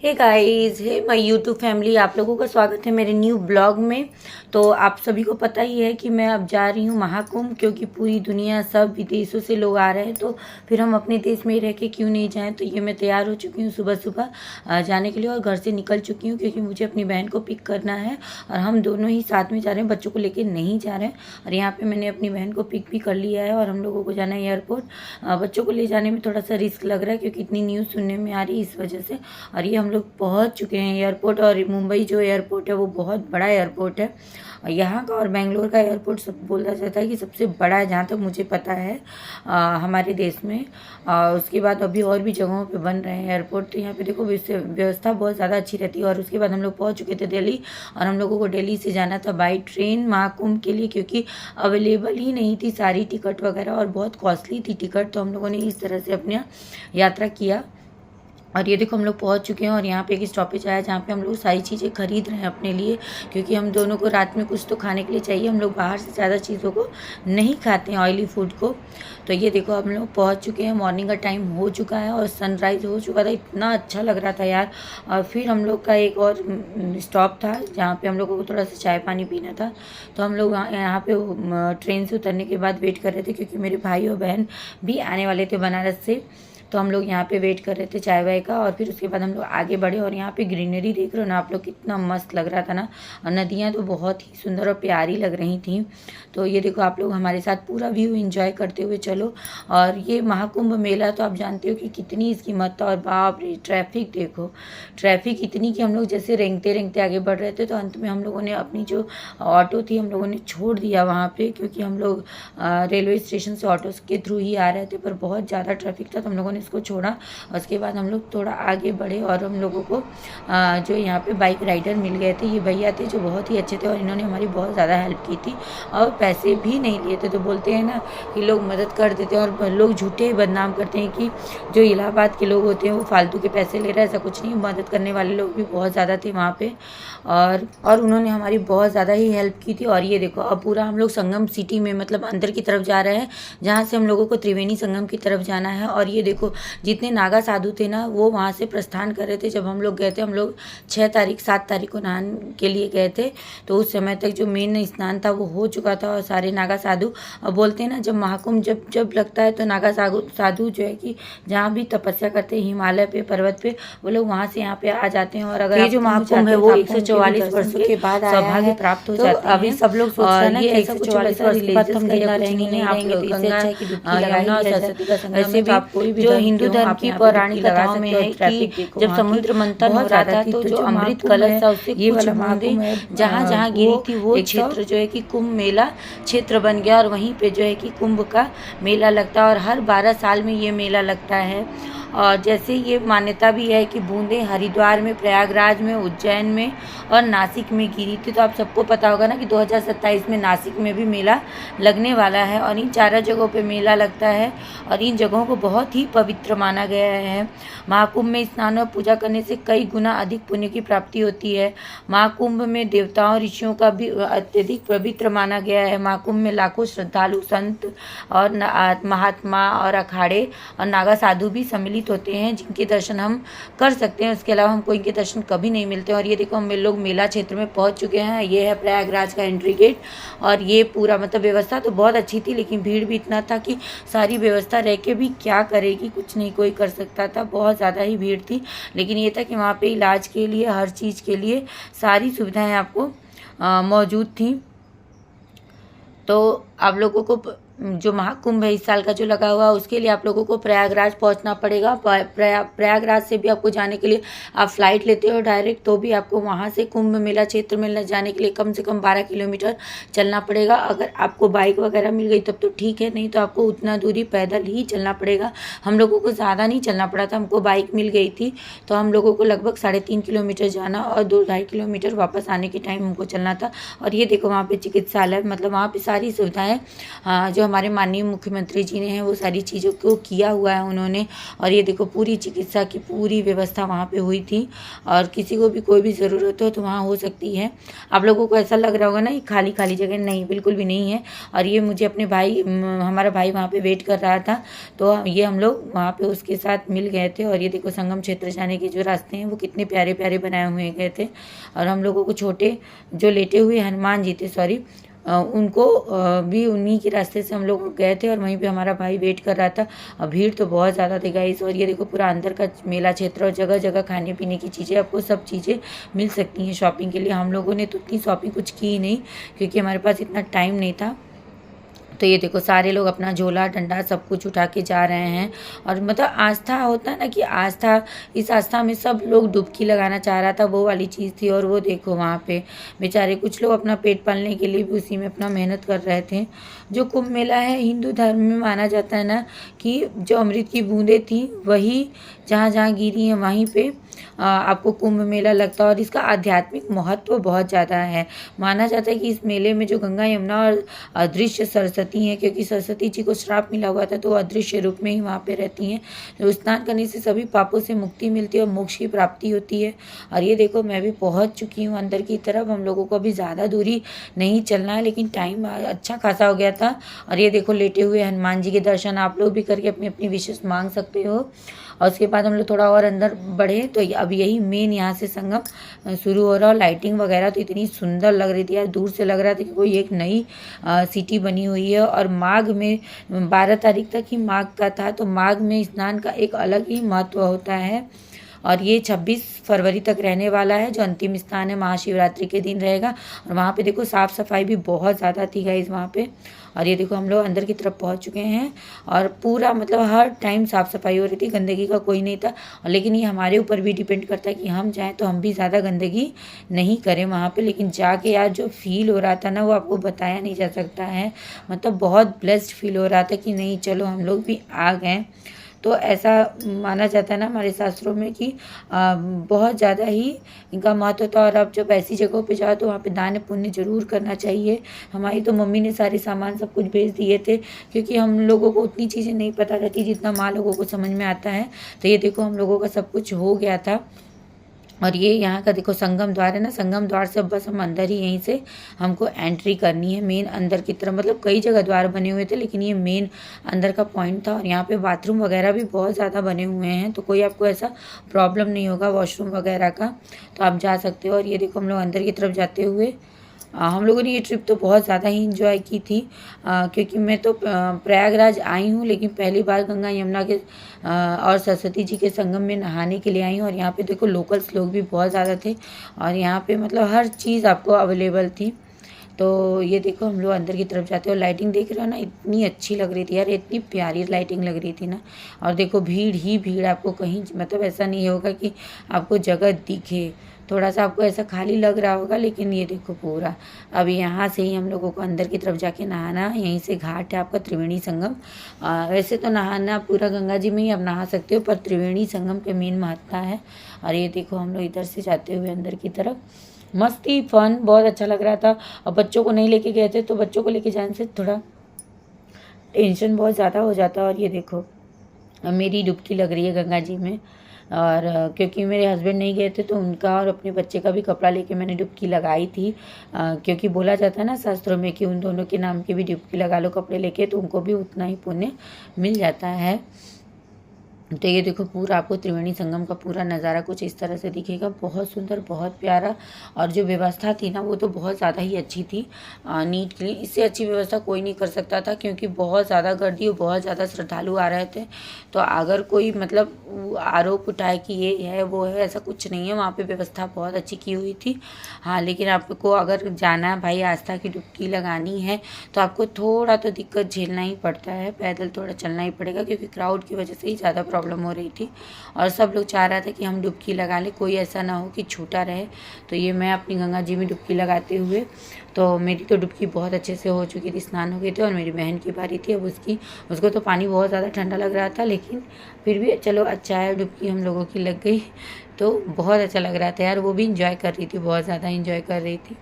Hey guys, hey my YouTube family, आप लोगों का स्वागत है मेरे न्यू ब्लॉग में। तो आप सभी को पता ही है कि मैं अब जा रही हूँ महाकुंभ, क्योंकि पूरी दुनिया सब विदेशों से लोग आ रहे हैं, तो फिर हम अपने देश में ही रह के क्यों नहीं जाएं। तो ये मैं तैयार हो चुकी हूँ सुबह सुबह जाने के लिए, और घर से निकल चुकी हूँ क्योंकि मुझे अपनी बहन को पिक करना है और हम दोनों ही साथ में जा रहे हैं, बच्चों को लेकर नहीं जा रहे हैं। और यहाँ पर मैंने अपनी बहन को पिक भी कर लिया है और हम लोगों को जाना है एयरपोर्ट। बच्चों को ले जाने में थोड़ा सा रिस्क लग रहा है क्योंकि इतनी न्यूज़ सुनने में आ रही है, इस वजह से। और ये हम लोग पहुंच चुके हैं एयरपोर्ट, और मुंबई जो एयरपोर्ट है वो बहुत बड़ा एयरपोर्ट है। यहाँ का और बेंगलोर का एयरपोर्ट सब बोला जाता है कि सबसे बड़ा है, जहाँ तक मुझे पता है हमारे देश में। उसके बाद अभी और भी जगहों पे बन रहे हैं एयरपोर्ट। तो यहाँ पे देखो व्यवस्था बहुत ज़्यादा अच्छी रहती है। और उसके बाद हम लोग पहुँच चुके थे दिल्ली, और हम लोगों को दिल्ली से जाना था बाई ट्रेन महाकुंभ के लिए, क्योंकि अवेलेबल ही नहीं थी सारी टिकट वगैरह, और बहुत कॉस्टली थी टिकट। तो हम लोगों ने इस तरह से अपनी यात्रा किया। और ये देखो हम लोग पहुंच चुके हैं, और यहाँ पे एक स्टॉपेज आया जहाँ पे हम लोग सारी चीज़ें खरीद रहे हैं अपने लिए, क्योंकि हम दोनों को रात में कुछ तो खाने के लिए चाहिए। हम लोग बाहर से ज़्यादा चीज़ों को नहीं खाते हैं, ऑयली फूड को। तो ये देखो हम लोग पहुँच चुके हैं, मॉर्निंग का टाइम हो चुका है और सनराइज़ हो चुका था, इतना अच्छा लग रहा था यार। और फिर हम लोग का एक और स्टॉप था जहाँ पर हम लोगों को थोड़ा सा चाय पानी पीना था। तो हम लोग यहाँ पे ट्रेन से उतरने के बाद वेट कर रहे थे, क्योंकि मेरे भाई और बहन भी आने वाले थे बनारस से। तो हम लोग यहाँ पे वेट कर रहे थे चाय वाय का, और फिर उसके बाद हम लोग आगे बढ़े। और यहाँ पे ग्रीनरी देख रहे हो ना आप लोग, कितना मस्त लग रहा था ना। और नदियाँ तो बहुत ही सुंदर और प्यारी लग रही थी। तो ये देखो आप लोग हमारे साथ पूरा व्यू एंजॉय करते हुए चलो। और ये महाकुंभ मेला तो आप जानते हो कि कितनी इसकी महत्ता, और बाप रे ट्रैफिक देखो, ट्रैफिक इतनी कि हम लोग जैसे रेंगते रेंगते आगे बढ़ रहे थे। तो अंत में हम लोगों ने अपनी जो ऑटो थी हम लोगों ने छोड़ दिया वहाँ पे, क्योंकि हम लोग रेलवे स्टेशन से ऑटो के थ्रू ही आ रहे थे, पर बहुत ज़्यादा ट्रैफिक था। तो हम लोगों ने इसको छोड़ा। उसके बाद हम लोग थोड़ा आगे बढ़े, और हम लोगों को जो यहाँ पे बाइक राइडर मिल गए थे। ये भैया थे जो बहुत ही अच्छे थे, और इन्होंने हमारी बहुत ज़्यादा हेल्प की थी, और पैसे भी नहीं लिए थे। तो बोलते हैं ना कि लोग मदद कर देते हैं, और लोग झूठे बदनाम करते हैं कि जो इलाहाबाद के लोग होते हैं वो फालतू के पैसे ले रहे हैं। ऐसा कुछ नहीं, मदद करने वाले लोग भी बहुत ज़्यादा थे वहाँ पे, और उन्होंने हमारी बहुत ज़्यादा ही हेल्प की थी। और ये देखो अब पूरा हम लोग संगम सिटी में, मतलब अंदर की तरफ जा रहे हैं, जहाँ से हम लोगों को त्रिवेणी संगम की तरफ जाना है। और ये देखो जितने नागा साधु थे ना, वो वहाँ से प्रस्थान कर रहे थे जब हम लोग गए थे। हम लोग 7 तारीख को नहाने के लिए गए थे, तो उस समय तक जो मेन स्नान था वो हो चुका था। और सारे नागा साधु, और बोलते हैं ना जब महाकुंभ जब लगता है तो नागा साधु जो है कि जहाँ भी तपस्या करते हैं हिमालय पे, पर्वत पे, वो लोग वहाँ से यहाँ पे आ जाते हैं। और अगर ये जो महाकुंभ है वो 144 वर्षों के बाद सौभाग्य प्राप्त हो जाता है। अभी सब लोग सोच रहे हैं ना कि 144 वर्ष के बाद हम जिंदा रहेंगे, नहीं आप लोग गंगा यमुना और सरस्वती का संगम है। तो आप कोई भी जो हिंदू धर्म की पौराणिक कथाओं में है कि जब समुद्र मंथन हो रहा था तो जो अमृत कलश था उससे कुछ बूंदें जहाँ जहाँ गिरी थी वो क्षेत्र जो है कि कुंभ मेला क्षेत्र बन गया। और वहीं पे जो है कि कुंभ का मेला लगता है, और हर 12 साल में ये मेला लगता है। और जैसे ये मान्यता भी है कि बूंदें हरिद्वार में, प्रयागराज में, उज्जैन में और नासिक में गिरी थी। तो आप सबको पता होगा ना कि 2027 में नासिक में भी मेला लगने वाला है, और इन 4 जगहों पे मेला लगता है, और इन जगहों को बहुत ही पवित्र माना गया है। महाकुंभ में स्नान और पूजा करने से कई गुना अधिक पुण्य की प्राप्ति होती है। महाकुंभ में देवताओं ऋषियों का भी अत्यधिक पवित्र माना गया है। महाकुंभ में लाखों श्रद्धालु, संत और महात्मा और अखाड़े और नागा साधु भी सम्मिलित होते हैं, जिनके दर्शन हम कर सकते हैं। उसके अलावा हमको इनके दर्शन कभी नहीं मिलते। और ये देखो हम लोग मेला क्षेत्र में पहुंच चुके हैं। ये है प्रयागराज का एंट्री गेट, और ये पूरा मतलब व्यवस्था तो बहुत अच्छी थी, लेकिन भीड़ भी इतना था कि सारी व्यवस्था रह के भी क्या करेगी, कुछ नहीं कोई कर सकता था, बहुत ज़्यादा ही भीड़ थी। लेकिन ये था कि वहाँ पे इलाज के लिए, हर चीज़ के लिए सारी सुविधाएं आपको मौजूद थी। तो आप लोगों को जो महाकुंभ है इस साल का जो लगा हुआ है, उसके लिए आप लोगों को प्रयागराज पहुंचना पड़ेगा। प्रयागराज से भी आपको जाने के लिए आप फ्लाइट लेते हो डायरेक्ट, तो भी आपको वहां से कुंभ मेला क्षेत्र में जाने के लिए कम से कम 12 किलोमीटर चलना पड़ेगा। अगर आपको बाइक वगैरह मिल गई तब तो ठीक है, नहीं तो आपको उतना दूरी पैदल ही चलना पड़ेगा। हम लोगों को ज़्यादा नहीं चलना पड़ा था, हमको बाइक मिल गई थी, तो हम लोगों को लगभग 3.5 किलोमीटर जाना और 2-2.5 किलोमीटर वापस आने के टाइम हमको चलना था। और ये देखो वहाँ पे चिकित्सालय, मतलब वहाँ पे सारी सुविधाएं जो हमारे माननीय मुख्यमंत्री जी ने हैं वो सारी चीज़ों को किया हुआ है उन्होंने। और ये देखो पूरी चिकित्सा की पूरी व्यवस्था वहाँ पे हुई थी, और किसी को भी कोई भी ज़रूरत हो तो वहाँ हो सकती है। आप लोगों को ऐसा लग रहा होगा ना ये खाली खाली जगह, नहीं बिल्कुल भी नहीं है। और ये मुझे अपने भाई हमारा भाई वहाँ पे वेट कर रहा था, तो ये हम लोग वहाँ पे उसके साथ मिल गए थे। और ये देखो संगम क्षेत्र जाने के जो रास्ते हैं वो कितने प्यारे प्यारे बनाए हुए गए थे। और हम लोगों को छोटे जो लेटे हुए हनुमान जी थे, सॉरी, उनको भी उन्हीं के रास्ते से हम लोग गए थे, और वहीं पे हमारा भाई वेट कर रहा था। भीड़ तो बहुत ज़्यादा थी गाइस। और ये देखो पूरा अंदर का मेला क्षेत्र, और जगह जगह खाने पीने की चीज़ें, आपको सब चीज़ें मिल सकती हैं शॉपिंग के लिए। हम लोगों ने तो इतनी शॉपिंग कुछ की ही नहीं, क्योंकि हमारे पास इतना टाइम नहीं था। तो ये देखो सारे लोग अपना झोला डंडा सब कुछ उठा के जा रहे हैं। और मतलब आस्था होता है ना कि आस्था, इस आस्था में सब लोग डुबकी लगाना चाह रहा था, वो वाली चीज़ थी। और वो देखो वहाँ पे बेचारे कुछ लोग अपना पेट पालने के लिए भी उसी में अपना मेहनत कर रहे थे। जो कुंभ मेला है हिंदू धर्म में माना जाता है ना कि जो अमृत की बूंदें थी वही जहाँ जहाँ गिरी हैं वहीं पे आपको कुंभ मेला लगता है। और इसका आध्यात्मिक महत्व बहुत ज़्यादा है। माना जाता है कि इस मेले में जो गंगा यमुना और अदृश्य सरस्वती हैं, क्योंकि सरस्वती जी को श्राप मिला हुआ था तो वो अदृश्य रूप में ही वहाँ पे रहती हैं। तो स्नान करने से सभी पापों से मुक्ति मिलती है और मोक्ष की प्राप्ति होती है। और ये देखो मैं भी पहुँच चुकी हूँ अंदर की तरफ। हम लोगों को अभी ज़्यादा दूरी नहीं चलना है, लेकिन टाइम अच्छा खासा हो गया था। और ये देखो लेटे हुए हनुमान जी के दर्शन आप लोग भी करके अपनी अपनी विशेष मांग सकते हो। और उसके बाद हम लोग थोड़ा और अंदर बढ़े तो अब यही मेन यहाँ से संगम शुरू हो रहा। और लाइटिंग वगैरह तो इतनी सुंदर लग रही थी यार, दूर से लग रहा था कि कोई एक नई सिटी बनी हुई है। और माघ में 12 तारीख तक ही माघ का था, तो माघ में स्नान का एक अलग ही महत्व होता है। और ये 26 फरवरी तक रहने वाला है, जो अंतिम स्नान है महाशिवरात्रि के दिन रहेगा। और वहाँ पे देखो साफ़ सफाई भी बहुत ज़्यादा थी गाइस वहाँ पे। और ये देखो हम लोग अंदर की तरफ पहुँच चुके हैं, और पूरा मतलब हर टाइम साफ़ सफाई हो रही थी, गंदगी का कोई नहीं था। और लेकिन ये हमारे ऊपर भी डिपेंड करता है कि हम चाहें तो हम भी ज़्यादा गंदगी नहीं करें वहाँ पे। लेकिन जाके यार जो फील हो रहा था ना वो आपको बताया नहीं जा सकता है। मतलब बहुत ब्लेस्ड फील हो रहा था कि नहीं चलो हम लोग भी आ गए। तो ऐसा माना जाता है ना हमारे शास्त्रों में कि बहुत ज़्यादा ही इनका महत्व था। और अब जब ऐसी जगहों पे जाओ तो वहाँ पे दान पुण्य जरूर करना चाहिए। हमारी तो मम्मी ने सारे सामान सब कुछ भेज दिए थे, क्योंकि हम लोगों को उतनी चीज़ें नहीं पता रहती जितना माँ लोगों को समझ में आता है। तो ये देखो हम लोगों का सब कुछ हो गया था। और ये यहाँ का देखो संगम द्वार है ना, संगम द्वार से बस हम अंदर ही यहीं से हमको एंट्री करनी है मेन अंदर की तरफ। मतलब कई जगह द्वार बने हुए थे, लेकिन ये मेन अंदर का पॉइंट था। और यहाँ पे बाथरूम वगैरह भी बहुत ज़्यादा बने हुए हैं, तो कोई आपको ऐसा प्रॉब्लम नहीं होगा वॉशरूम वगैरह का, तो आप जा सकते हो। और ये देखो हम लोग अंदर की तरफ जाते हुए हम लोगों ने ये ट्रिप तो बहुत ज़्यादा ही इंजॉय की थी, क्योंकि मैं तो प्रयागराज आई हूँ, लेकिन पहली बार गंगा यमुना के और सरस्वती जी के संगम में नहाने के लिए आई हूँ। और यहाँ पे देखो लोकल्स लोग भी बहुत ज़्यादा थे, और यहाँ पे मतलब हर चीज़ आपको अवेलेबल थी। तो ये देखो हम लोग अंदर की तरफ जाते हो, लाइटिंग देख रहे हो ना, इतनी अच्छी लग रही थी यार, इतनी प्यारी लाइटिंग लग रही थी ना। और देखो भीड़ ही भीड़, आपको कहीं मतलब ऐसा नहीं होगा कि आपको जगह दिखे, थोड़ा सा आपको ऐसा खाली लग रहा होगा। लेकिन ये देखो पूरा अब यहाँ से ही हम लोगों को अंदर की तरफ जाके नहाना, यहीं से घाट है आपका त्रिवेणी संगम। वैसे तो नहाना पूरा गंगा जी में ही आप नहा सकते हो, पर त्रिवेणी संगम के मेन महत्ता है। और ये देखो हम लोग इधर से जाते हुए अंदर की तरफ, मस्ती फन बहुत अच्छा लग रहा था। और बच्चों को नहीं लेके गए थे, तो बच्चों को लेके जाने से थोड़ा टेंशन बहुत ज़्यादा हो जाता है। और ये देखो मेरी डुबकी लग रही है गंगा जी में। और क्योंकि मेरे हस्बैंड नहीं गए थे तो उनका और अपने बच्चे का भी कपड़ा लेके मैंने डुबकी लगाई थी, क्योंकि बोला जाता है ना शास्त्रों में कि उन दोनों के नाम की भी डुबकी लगा लो कपड़े लेके, तो उनको भी उतना ही पुण्य मिल जाता है। तो ये देखो पूरा आपको त्रिवेणी संगम का पूरा नज़ारा कुछ इस तरह से दिखेगा, बहुत सुंदर बहुत प्यारा। और जो व्यवस्था थी ना वो तो बहुत ज़्यादा ही अच्छी थी, नीट क्लीन, इससे अच्छी व्यवस्था कोई नहीं कर सकता था, क्योंकि बहुत ज़्यादा गर्दी और बहुत ज़्यादा श्रद्धालु आ रहे थे। तो अगर कोई मतलब आरोप उठाए कि ये है वो है, ऐसा कुछ नहीं है, वहाँ पर व्यवस्था बहुत अच्छी की हुई थी। हाँ लेकिन आपको अगर जाना है भाई आस्था की डुबकी लगानी है तो आपको थोड़ा तो दिक्कत झेलना ही पड़ता है, पैदल थोड़ा चलना ही पड़ेगा, क्योंकि क्राउड की वजह से ही ज़्यादा प्रॉब्लम हो रही थी। और सब लोग चाह रहा था कि हम डुबकी लगा लें, कोई ऐसा ना हो कि छूटा रहे। तो ये मैं अपनी गंगा जी में डुबकी लगाते हुए, तो मेरी तो डुबकी बहुत अच्छे से हो चुकी थी, स्नान हो गए थे। और मेरी बहन की बारी थी, अब उसको तो पानी बहुत ज़्यादा ठंडा लग रहा था, लेकिन फिर भी चलो अच्छा है, डुबकी हम लोगों की लग गई तो बहुत अच्छा लग रहा था यार। वो भी इंजॉय कर रही थी, बहुत ज़्यादा इंजॉय कर रही थी।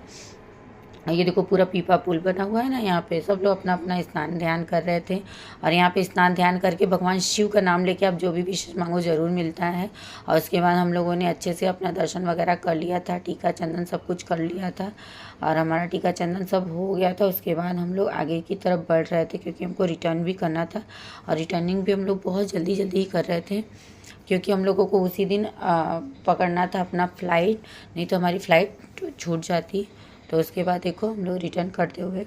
ये देखो पूरा पीपा पुल बना हुआ है ना, यहाँ पे सब लोग अपना अपना स्नान ध्यान कर रहे थे। और यहाँ पे स्नान ध्यान करके भगवान शिव का नाम लेके आप जो भी विशेष मांगो ज़रूर मिलता है। और उसके बाद हम लोगों ने अच्छे से अपना दर्शन वगैरह कर लिया था, टीका चंदन सब कुछ कर लिया था और हमारा टीका चंदन सब हो गया था। उसके बाद हम लोग आगे की तरफ बढ़ रहे थे क्योंकि हमको रिटर्न भी करना था और रिटर्निंग भी हम लोग बहुत जल्दी जल्दी ही कर रहे थे क्योंकि हम लोगों को उसी दिन पकड़ना था अपना फ़्लाइट, नहीं तो हमारी फ़्लाइट छूट जाती। तो उसके बाद देखो हम लोग रिटर्न करते हुए,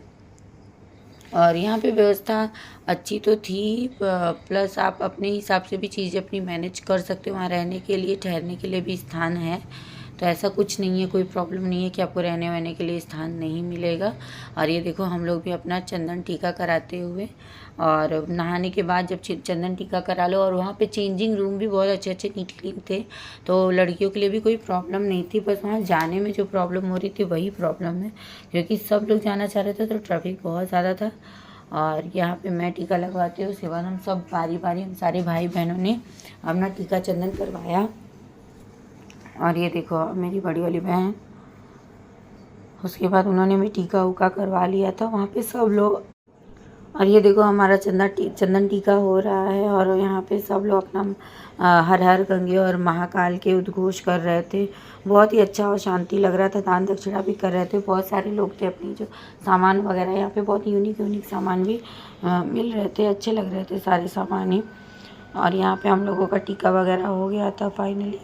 और यहाँ पे व्यवस्था अच्छी तो थी, प्लस आप अपने हिसाब से भी चीज़ें अपनी मैनेज कर सकते हो। वहाँ रहने के लिए ठहरने के लिए भी स्थान है, तो ऐसा कुछ नहीं है, कोई प्रॉब्लम नहीं है कि आपको रहने वहने के लिए स्थान नहीं मिलेगा। और ये देखो हम लोग भी अपना चंदन टीका कराते हुए, और नहाने के बाद जब चंदन टीका करा लो, और वहाँ पे चेंजिंग रूम भी बहुत अच्छे अच्छे नीट क्लीन थे, तो लड़कियों के लिए भी कोई प्रॉब्लम नहीं थी। बस वहाँ जाने में जो प्रॉब्लम हो रही थी वही प्रॉब्लम है, क्योंकि सब लोग जाना चाह रहे थे तो ट्रैफिक बहुत ज़्यादा था। और यहाँ पे मैं टीका लगवाती हूँ, उसके बाद हम सब बारी बारी हम सारे भाई बहनों ने अपना टीका चंदन करवाया। और ये देखो मेरी बड़ी वाली बहन, उसके बाद उन्होंने भी टीका उका करवा लिया था वहाँ पे सब लोग। और ये देखो हमारा चंदन टीका हो रहा है, और यहाँ पे सब लोग अपना हर हर गंगे और महाकाल के उद्घोष कर रहे थे। बहुत ही अच्छा और शांति लग रहा था, दान दक्षिणा भी कर रहे थे। बहुत सारे लोग थे, अपनी जो सामान वगैरह यहाँ पे बहुत यूनिक सामान भी मिल रहे थे, अच्छे लग रहे थे सारे सामान ही। और यहाँ पे हम लोगों का टीका वगैरह हो गया था फाइनली,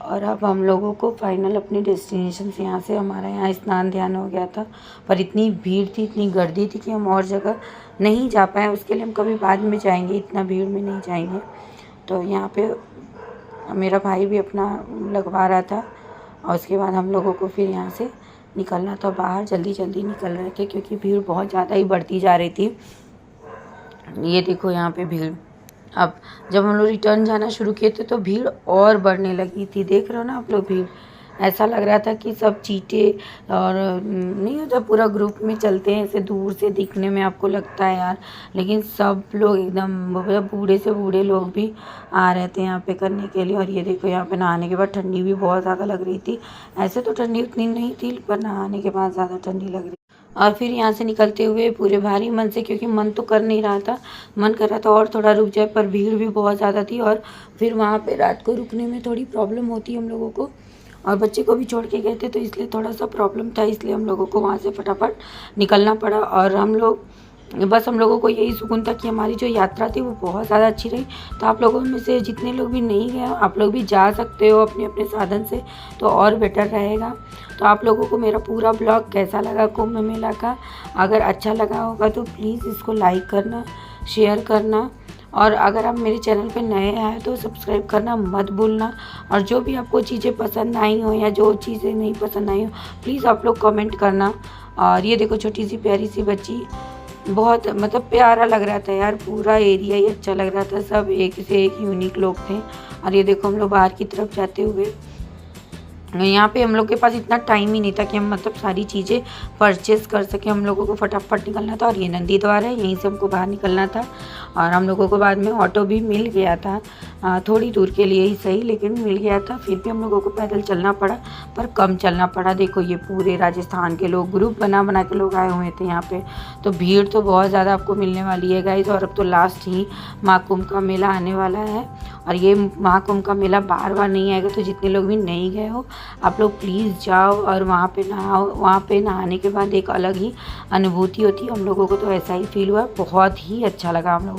और अब हम लोगों को फाइनल अपनी डेस्टिनेशन से यहाँ से हमारा यहाँ स्नान ध्यान हो गया था। पर इतनी भीड़ थी, इतनी गर्दी थी कि हम और जगह नहीं जा पाए। उसके लिए हम कभी बाद में जाएंगे, इतना भीड़ में नहीं जाएंगे। तो यहाँ पे मेरा भाई भी अपना लगवा रहा था, और उसके बाद हम लोगों को फिर यहाँ से निकलना था बाहर। जल्दी जल्दी निकल रहे थे क्योंकि भीड़ बहुत ज़्यादा ही बढ़ती जा रही थी। ये देखो यहाँ पे भीड़, अब जब हम लोग रिटर्न जाना शुरू किए थे तो भीड़ और बढ़ने लगी थी। देख रहे हो ना आप लोग भीड़, ऐसा लग रहा था कि सब चीटे और नहीं होता पूरा ग्रुप में चलते हैं ऐसे, दूर से दिखने में आपको लगता है यार, लेकिन सब लोग एकदम बूढ़े से बूढ़े लोग भी आ रहे थे यहाँ पे करने के लिए। और ये देखो यहाँ पे नहाने के बाद ठंडी भी बहुत ज़्यादा लग रही थी। ऐसे तो ठंडी उतनी नहीं थी, पर नहाने के बाद ज़्यादा ठंडी लग रही। और फिर यहाँ से निकलते हुए पूरे भारी मन से, क्योंकि मन तो कर नहीं रहा था, मन कर रहा था और थोड़ा रुक जाए, पर भीड़ भी बहुत ज़्यादा थी। और फिर वहाँ पे रात को रुकने में थोड़ी प्रॉब्लम होती है हम लोगों को, और बच्चे को भी छोड़ के गए थे तो इसलिए थोड़ा सा प्रॉब्लम था, इसलिए हम लोगों को वहाँ से फटाफट निकलना पड़ा। और हम लोगों को यही सुकून था कि हमारी जो यात्रा थी वो बहुत ज़्यादा अच्छी रही। तो आप लोगों में से जितने लोग भी नहीं गए, आप लोग भी जा सकते हो अपने अपने साधन से, तो और बेटर रहेगा। तो आप लोगों को मेरा पूरा ब्लॉग कैसा लगा कुंभ मेला का, अगर अच्छा लगा होगा तो प्लीज़ इसको लाइक करना, शेयर करना, और अगर आप मेरे चैनल पे नए आए तो सब्सक्राइब करना मत भूलना। और जो भी आपको चीज़ें पसंद आई हो या जो चीज़ें नहीं पसंद आई हो, प्लीज़ आप लोग कमेंट करना। और ये देखो छोटी सी प्यारी सी बच्ची, बहुत मतलब प्यारा लग रहा था यार, पूरा एरिया ही अच्छा लग रहा था, सब एक से एक यूनिक लोग थे। और ये देखो हम लोग बाहर की तरफ जाते हुए, यहाँ पे हम लोग के पास इतना टाइम ही नहीं था कि हम मतलब सारी चीज़ें परचेस कर सकें, हम लोगों को फटाफट निकलना था। और ये नंदी द्वार है, यहीं से हमको बाहर निकलना था। और हम लोगों को बाद में ऑटो भी मिल गया था, थोड़ी दूर के लिए ही सही, लेकिन मिल गया था। फिर भी हम लोगों को पैदल चलना पड़ा, पर कम चलना पड़ा। देखो ये पूरे राजस्थान के लोग ग्रुप बना के लोग आए हुए थे यहाँ पे, तो भीड़ तो बहुत ज़्यादा आपको मिलने वाली है गाइस। और अब तो लास्ट ही महाकुंभ का मेला आने वाला है, और ये महाकुंभ का मेला बार बार नहीं आएगा। तो जितने लोग भी नहीं गए हो आप लोग प्लीज़ जाओ और वहाँ पे नहाओ। वहाँ पे नहाने के बाद एक अलग ही अनुभूति होती है, हम लोगों को तो ऐसा ही फील हुआ, बहुत ही अच्छा लगा हम लोगों को।